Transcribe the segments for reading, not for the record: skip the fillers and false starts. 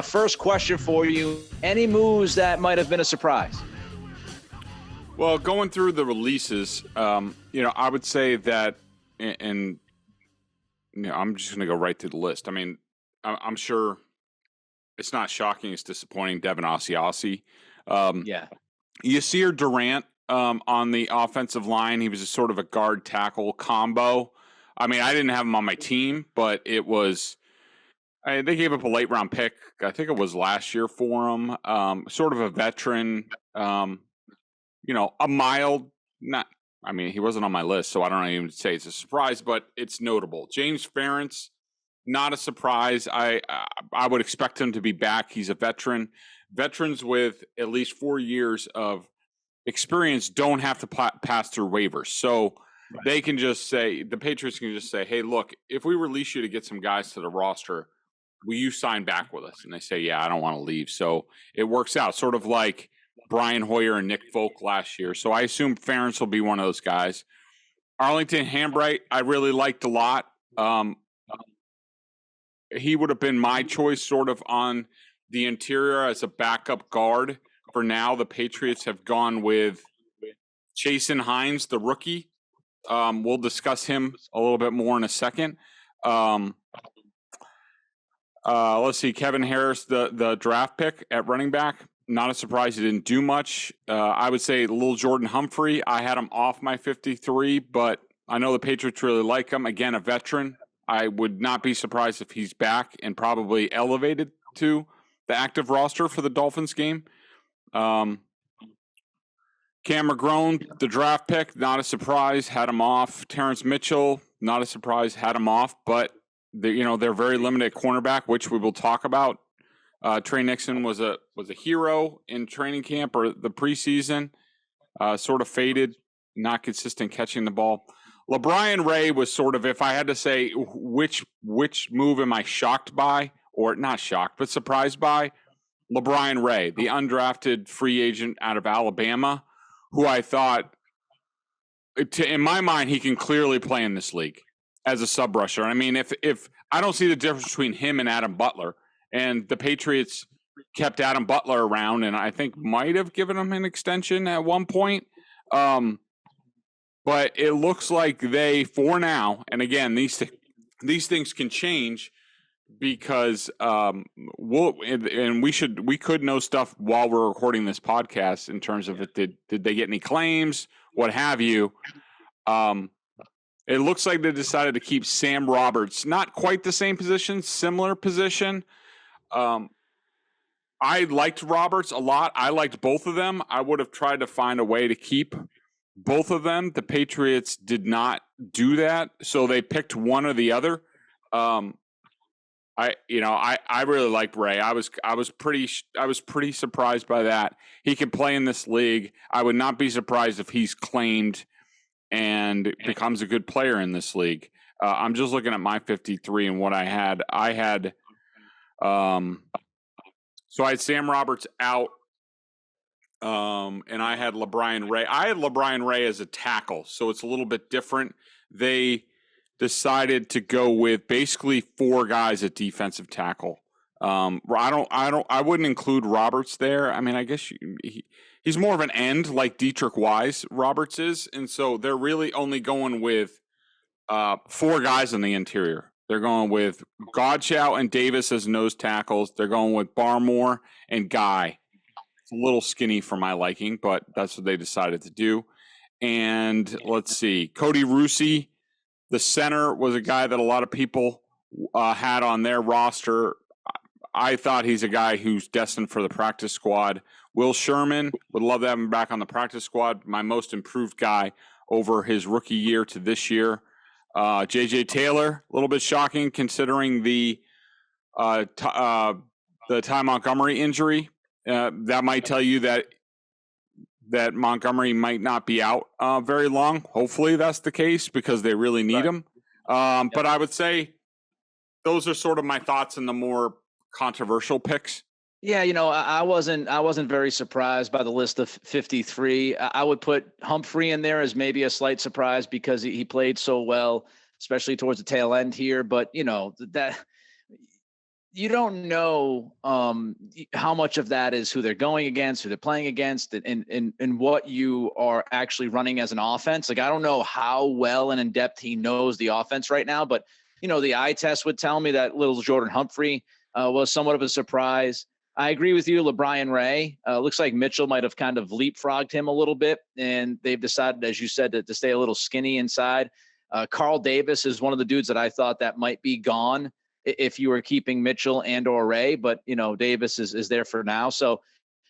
First question for you. Any moves that might have been a surprise? Well, going through the releases, I would say that, and I'm just going to go right to the list. I mean, I'm sure it's not shocking. It's disappointing. Devin Asiasi. Yeah. Yasir Durant on the offensive line. He was a sort of a guard tackle combo. I mean, I didn't have him on my team, but it was. They gave up a late round pick. I think it was last year for him. Sort of a veteran. A mild. Not. I mean, he wasn't on my list, so I don't even say it's a surprise, but it's notable. James Ferentz, not a surprise. I would expect him to be back. He's a veteran. Veterans with at least 4 years of experience don't have to pass through waivers. So they can just say, the Patriots can just say, hey, look, if we release you to get some guys to the roster, will you sign back with us? And they say, yeah, I don't want to leave. So it works out, sort of like Brian Hoyer and Nick Folk last year. So I assume Ferentz will be one of those guys. Arlington Hambright, I really liked a lot. He would have been my choice sort of on the interior as a backup guard. For now, the Patriots have gone with Jason Hines, the rookie. We'll discuss him a little bit more in a second. Let's see, Kevin Harris, the draft pick at running back. Not a surprise he didn't do much. I would say little Jordan Humphrey. I had him off my 53, but I know the Patriots really like him. Again, a veteran. I would not be surprised if he's back and probably elevated to the active roster for the Dolphins game. Cam McGrone, the draft pick, not a surprise, had him off. Terrence Mitchell, not a surprise, had him off, but they're very limited at cornerback, which we will talk about. Trey Nixon was a hero in training camp or the preseason, sort of faded, not consistent catching the ball. LaBryan Ray was sort of, if I had to say which move am I shocked by, or not shocked, but surprised by, LaBryan Ray, the undrafted free agent out of Alabama, who I thought, in my mind, he can clearly play in this league as a sub rusher. I mean, if I don't see the difference between him and Adam Butler, and the Patriots kept Adam Butler around, and I think might have given him an extension at one point. But it looks like they, for now, and again, these things can change because we could know stuff while we're recording this podcast in terms of it. Did they get any claims, what have you? It looks like they decided to keep Sam Roberts, not quite the same position, similar position. I liked Roberts a lot. I liked both of them. I would have tried to find a way to keep both of them. The Patriots did not do that, so they picked one or the other. I really liked Ray. I was pretty surprised by that. He can play in this league. I would not be surprised if he's claimed and becomes a good player in this league. I'm just looking at my 53 and what I had. So I had Sam Roberts out, and I had LaBryan Ray. I had LaBryan Ray as a tackle, so it's a little bit different. They decided to go with basically 4 guys at defensive tackle. I wouldn't include Roberts there. I mean, I guess he's more of an end like Dietrich Wise Roberts is, and so they're really only going with 4 guys in the interior. They're going with Godchow and Davis as nose tackles. They're going with Barmore and Guy. It's a little skinny for my liking, but that's what they decided to do. And let's see, Cody Rusey, the center, was a guy that a lot of people had on their roster. I thought he's a guy who's destined for the practice squad. Will Sherman, would love to have him back on the practice squad. My most improved guy over his rookie year to this year. J.J. Taylor, a little bit shocking considering the Ty Montgomery injury. That might tell you that Montgomery might not be out very long. Hopefully that's the case because they really need him. But I would say those are sort of my thoughts in the more controversial picks. Yeah, I wasn't very surprised by the list of 53. I would put Humphrey in there as maybe a slight surprise because he played so well, especially towards the tail end here. But that you don't know how much of that is who they're going against, who they're playing against, and what you are actually running as an offense. Like, I don't know how well and in depth he knows the offense right now, but the eye test would tell me that little Jordan Humphrey was somewhat of a surprise. I agree with you, LeBron Ray. Looks like Mitchell might have kind of leapfrogged him a little bit, and they've decided, as you said, to stay a little skinny inside. Carl Davis is one of the dudes that I thought that might be gone if you were keeping Mitchell and or Ray, but Davis is there for now. So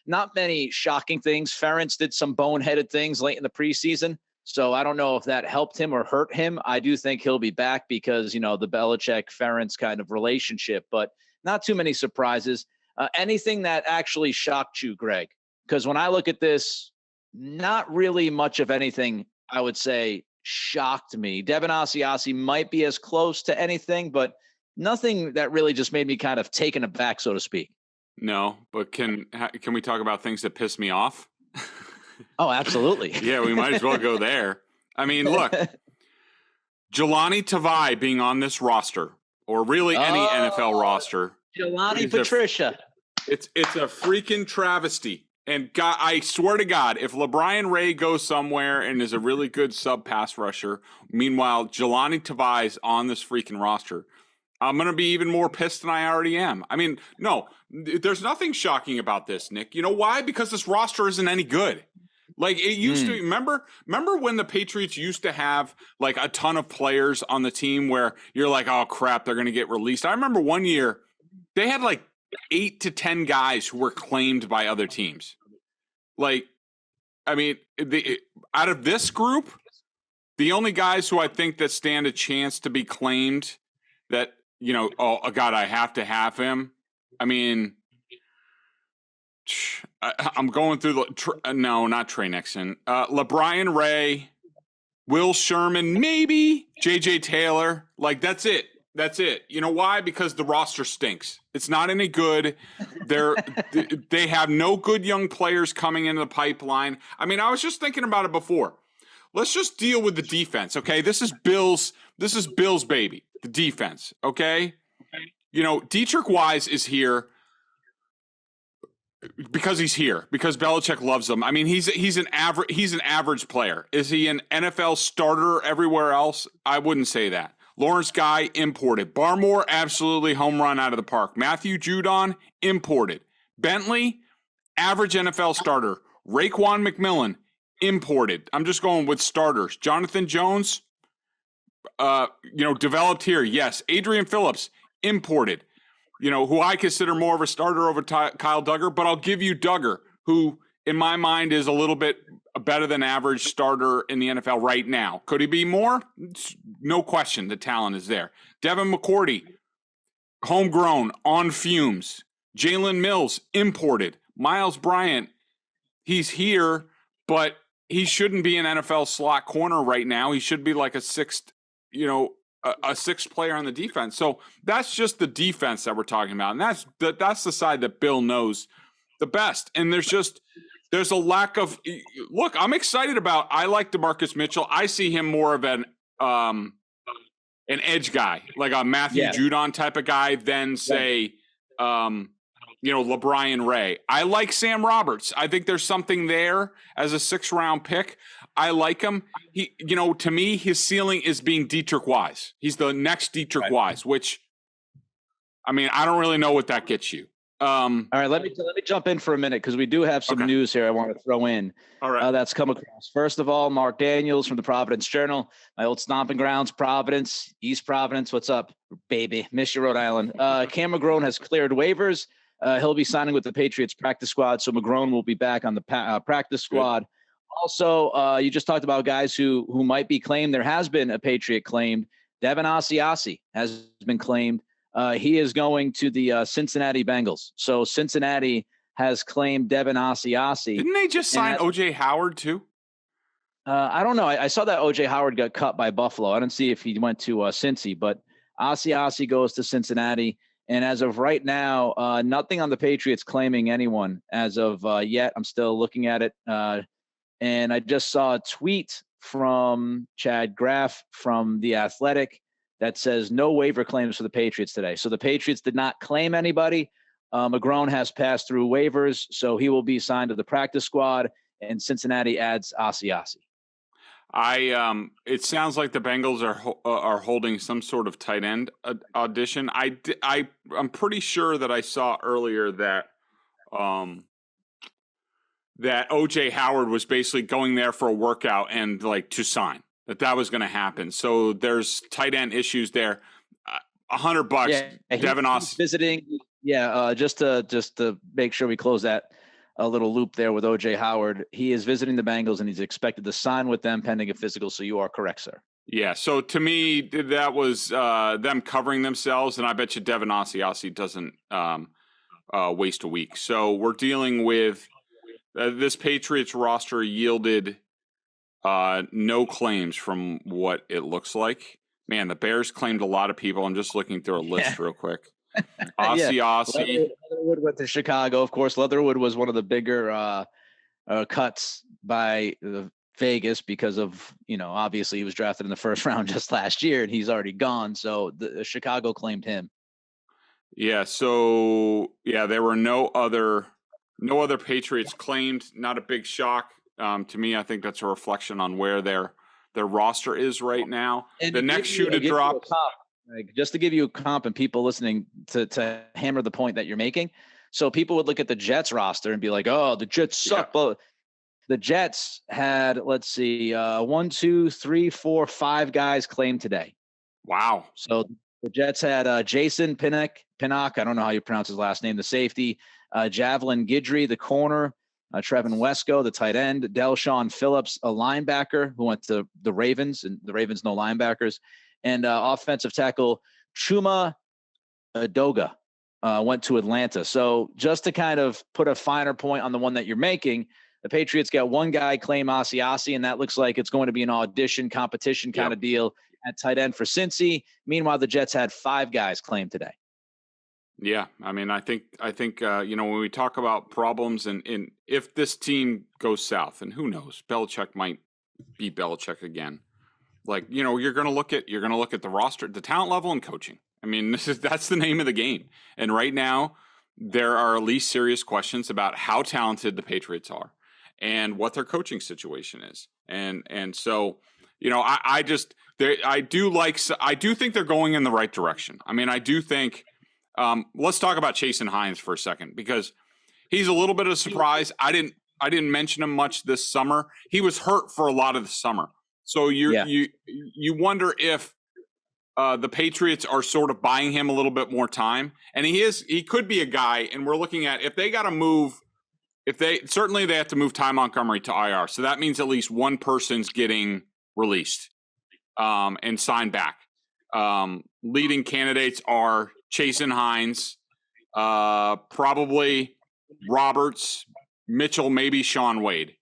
not many shocking things. Ferentz did some boneheaded things late in the preseason. So I don't know if that helped him or hurt him. I do think he'll be back because, the Belichick-Ferentz kind of relationship, but not too many surprises. Anything that actually shocked you, Greg? Because when I look at this, not really much of anything, I would say, shocked me. Devin Asiasi might be as close to anything, but nothing that really just made me kind of taken aback, so to speak. No, but can we talk about things that piss me off? Oh, absolutely. Yeah, we might as well go there. I mean, look, Jelani Tavai being on this roster, or really any NFL roster. Jelani Patricia. It's a freaking travesty. And God, I swear to God, if LeBron Ray goes somewhere and is a really good sub pass rusher, meanwhile, Jelani Tavai's on this freaking roster, I'm going to be even more pissed than I already am. I mean, no, there's nothing shocking about this, Nick. You know why? Because this roster isn't any good. Like it used to, remember when the Patriots used to have like a ton of players on the team where you're like, oh crap, they're going to get released. I remember one year they had like 8 to 10 guys who were claimed by other teams. Like, I mean, out of this group, the only guys who I think that stand a chance to be claimed that, oh God, I have to have him. I mean, I'm going through no, not Trey Nixon. LeBron Ray, Will Sherman, maybe JJ Taylor. Like, that's it. That's it. You know why? Because the roster stinks. It's not any good. They have no good young players coming into the pipeline. I mean, I was just thinking about it before. Let's just deal with the defense, okay? This is Bill's baby, the defense, okay? Dietrich Wise is here because he's here, because Belichick loves him. I mean, he's an average player. Is he an NFL starter everywhere else? I wouldn't say that. Lawrence Guy, imported. Barmore, absolutely home run out of the park. Matthew Judon, imported. Bentley, average NFL starter. Raekwon McMillan, imported. I'm just going with starters. Jonathan Jones, developed here. Yes. Adrian Phillips, imported. Who I consider more of a starter over Kyle Duggar, but I'll give you Duggar, who in my mind is a little bit better than average starter in the NFL right now. Could he be more? No question. The talent is there. Devin McCourty, homegrown, on fumes. Jalen Mills, imported. Miles Bryant, he's here, but he shouldn't be an NFL slot corner right now. He should be like a sixth player on the defense. So that's just the defense that we're talking about. And that's the side that Bill knows the best. And there's a lack of look. I'm excited about. I like DeMarcus Mitchell. I see him more of an edge guy, like a Matthew Judon type of guy, than say, LeBron Ray. I like Sam Roberts. I think there's something there as a 6th-round pick. I like him. He, to me, his ceiling is being Dietrich Wise. He's the next Dietrich Wise, which, I mean, I don't really know what that gets you. All right, let me jump in for a minute because we do have some news here I want to throw in. All right. That's come across. First of all, Mark Daniels from the Providence Journal, my old stomping grounds, Providence, East Providence. What's up, baby? Miss you, Rhode Island. Cam McGrone has cleared waivers. He'll be signing with the Patriots practice squad, so McGrone will be back on the practice squad. Good. Also, you just talked about guys who might be claimed. There has been a Patriot claimed. Devin Asiasi has been claimed. He is going to the Cincinnati Bengals. So Cincinnati has claimed Devin Asiasi. Didn't they just sign O.J. Howard too? I don't know. I saw that O.J. Howard got cut by Buffalo. I didn't see if he went to Cincy, but Asiasi goes to Cincinnati. And as of right now, nothing on the Patriots claiming anyone as of yet. I'm still looking at it. And I just saw a tweet from Chad Graff from The Athletic that says no waiver claims for the Patriots today. So the Patriots did not claim anybody. McGrone has passed through waivers, so he will be signed to the practice squad, and Cincinnati adds Asiasi. It sounds like the Bengals are holding some sort of tight end audition. I'm pretty sure that I saw earlier that that OJ Howard was basically going there for a workout and like to sign, that was going to happen. So there's tight end issues there. $100. Yeah, Devin Austin visiting. Yeah, just to make sure we close that a little loop there with OJ Howard. He is visiting the Bengals and he's expected to sign with them pending a physical. So you are correct, sir. Yeah. So to me, that was them covering themselves, and I bet you Devin Asiasi doesn't waste a week. So we're dealing with this Patriots roster yielded no claims from what it looks like. Man, the Bears claimed a lot of people. I'm just looking through a list real quick. Asiasi. Leatherwood went to Chicago. Of course, Leatherwood was one of the bigger cuts by Vegas because of, obviously he was drafted in the first round just last year and he's already gone. So the Chicago claimed him. Yeah. So there were no other Patriots claimed. Not a big shock to me. I think that's a reflection on where their roster is right now. And the next shoe to drop. Just to give you a comp and people listening to hammer the point that you're making. So people would look at the Jets roster and be like, oh, the Jets suck. Yeah. But the Jets had, let's see, 1, 2, 3, 4, 5 guys claimed today. Wow. So the Jets had Jason Pinnock. I don't know how you pronounce his last name, the safety, Javelin Guidry, the corner, Trevin Wesco, the tight end, Delshon Phillips, a linebacker who went to the Ravens, and the Ravens no linebackers, and offensive tackle Chuma Adoga went to Atlanta. So just to kind of put a finer point on the one that you're making, the Patriots got one guy claim Asiasi, and that looks like it's going to be an audition competition kind of deal at tight end for Cincy. Meanwhile, the Jets had 5 guys claimed today. Yeah, I mean, I think when we talk about problems and if this team goes south, and who knows, Belichick might be Belichick again. Like, you're going to look at the roster, the talent level, and coaching. I mean, that's the name of the game. And right now, there are at least serious questions about how talented the Patriots are and what their coaching situation is. And so, I do think they're going in the right direction. I mean, I do think. Let's talk about Chasen Hines for a second, because he's a little bit of a surprise. I didn't mention him much this summer. He was hurt for a lot of the summer. So you wonder if the Patriots are sort of buying him a little bit more time. And he could be a guy, and we're looking at if they got to move, they have to move Ty Montgomery to IR. So that means at least one person's getting released and signed back. Leading candidates are Chasen Hines, probably Roberts, Mitchell, maybe Sean Wade.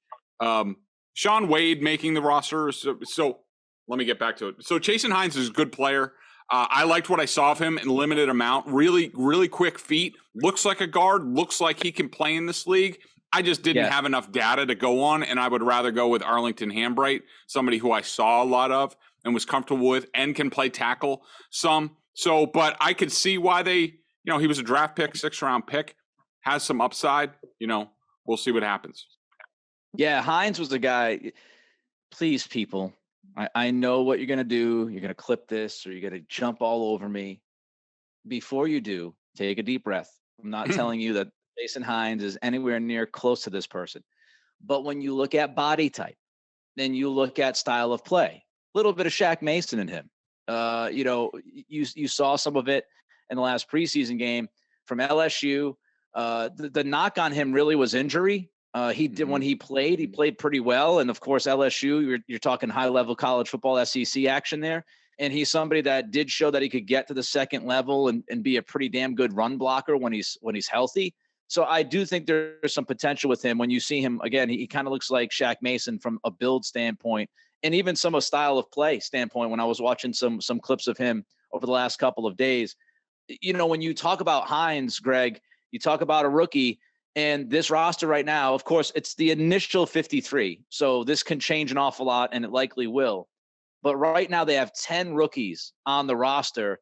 Sean Wade making the roster. So let me get back to it. So Chasen Hines is a good player. I liked what I saw of him in limited amount. Really, really quick feet. Looks like a guard. Looks like he can play in this league. I just didn't have enough data to go on, and I would rather go with Arlington Hambright, somebody who I saw a lot of and was comfortable with and can play tackle some. So, but I could see why they, he was a draft pick, 6th-round pick, has some upside. We'll see what happens. Yeah, Hines was the guy. Please, people, I know what you're going to do. You're going to clip this or you're going to jump all over me. Before you do, take a deep breath. I'm not telling you that Jason Hines is anywhere near close to this person. But when you look at body type, then you look at style of play, a little bit of Shaq Mason in him. You saw some of it in the last preseason game from LSU. The knock on him really was injury. He did when he played pretty well. And of course, LSU, you're talking high level college football, SEC action there. And he's somebody that did show that he could get to the second level and be a pretty damn good run blocker when he's healthy. So I do think there's some potential with him. When you see him again, he kind of looks like Shaq Mason from a build standpoint and even some of style of play standpoint. When I was watching some clips of him over the last couple of days, when you talk about Hines, Greg, you talk about a rookie. And this roster right now, of course, it's the initial 53. So this can change an awful lot, and it likely will. But right now they have 10 rookies on the roster.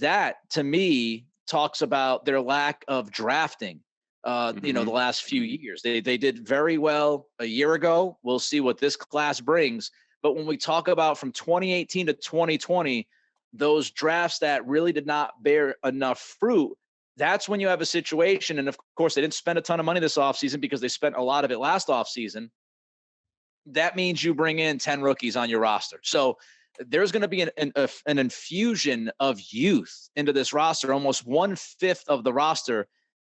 That, to me, talks about their lack of drafting, the last few years. They did very well a year ago. We'll see what this class brings. But when we talk about from 2018 to 2020, those drafts that really did not bear enough fruit, that's when you have a situation. And of course, they didn't spend a ton of money this offseason because they spent a lot of it last offseason. That means you bring in 10 rookies on your roster. So there's going to be an infusion of youth into this roster. Almost 1/5 of the roster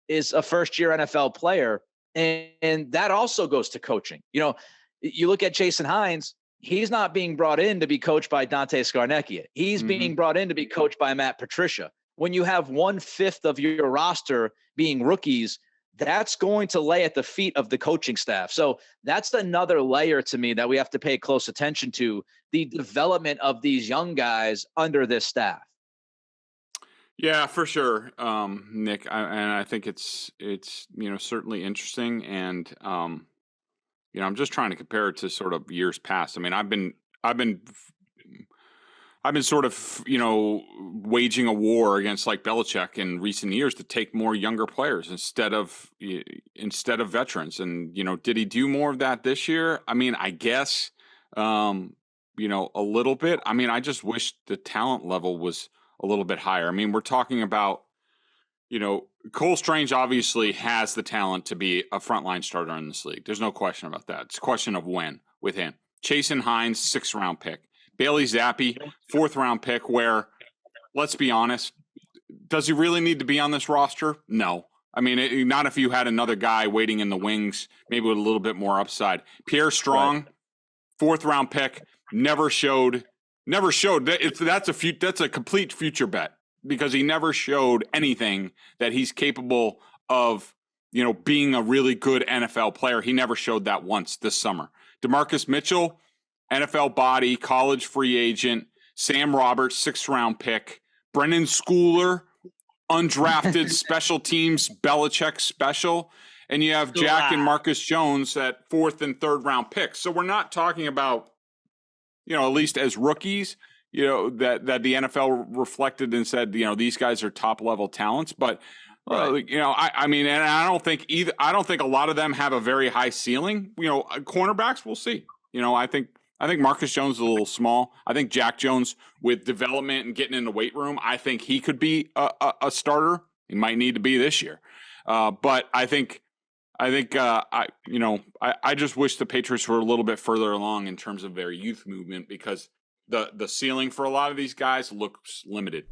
is a first-year NFL player. And that also goes to coaching. You look at Jason Hines, he's not being brought in to be coached by Dante Scarnecchia. He's being brought in to be coached by Matt Patricia. When you have 1/5 of your roster being rookies, that's going to lay at the feet of the coaching staff. So that's another layer to me that we have to pay close attention to, the development of these young guys under this staff. Yeah, for sure, Nick. I think it's certainly interesting, and I'm just trying to compare it to sort of years past. I mean, I've been sort of waging a war against like Belichick in recent years to take more younger players instead of veterans. And did he do more of that this year? I mean, I guess a little bit. I mean, I just wish the talent level was a little bit higher. I mean, we're talking about, Cole Strange obviously has the talent to be a frontline starter in this league. There's no question about that. It's a question of when with him. Chasen Hines, 6th round pick. Bailey Zappi, 4th round pick, where, let's be honest, does he really need to be on this roster? No. I mean, not if you had another guy waiting in the wings, maybe with a little bit more upside. Pierre Strong, 4th round pick, never showed. That's a complete future bet, because he never showed anything that he's capable of, being a really good NFL player. He never showed that once this summer. DeMarcus Mitchell, NFL body, college free agent. Sam Roberts, 6th round pick. Brennan Schooler, undrafted special teams, Belichick special. And you have Jack and Marcus Jones at 4th and 3rd round picks. So we're not talking about, at least as rookies, that the NFL reflected and said, these guys are top level talents. But, I mean, and I don't think a lot of them have a very high ceiling. Cornerbacks, we'll see. I think Marcus Jones is a little small. I think Jack Jones, with development and getting in the weight room, I think he could be a starter. He might need to be this year. But I just wish the Patriots were a little bit further along in terms of their youth movement, because the ceiling for a lot of these guys looks limited.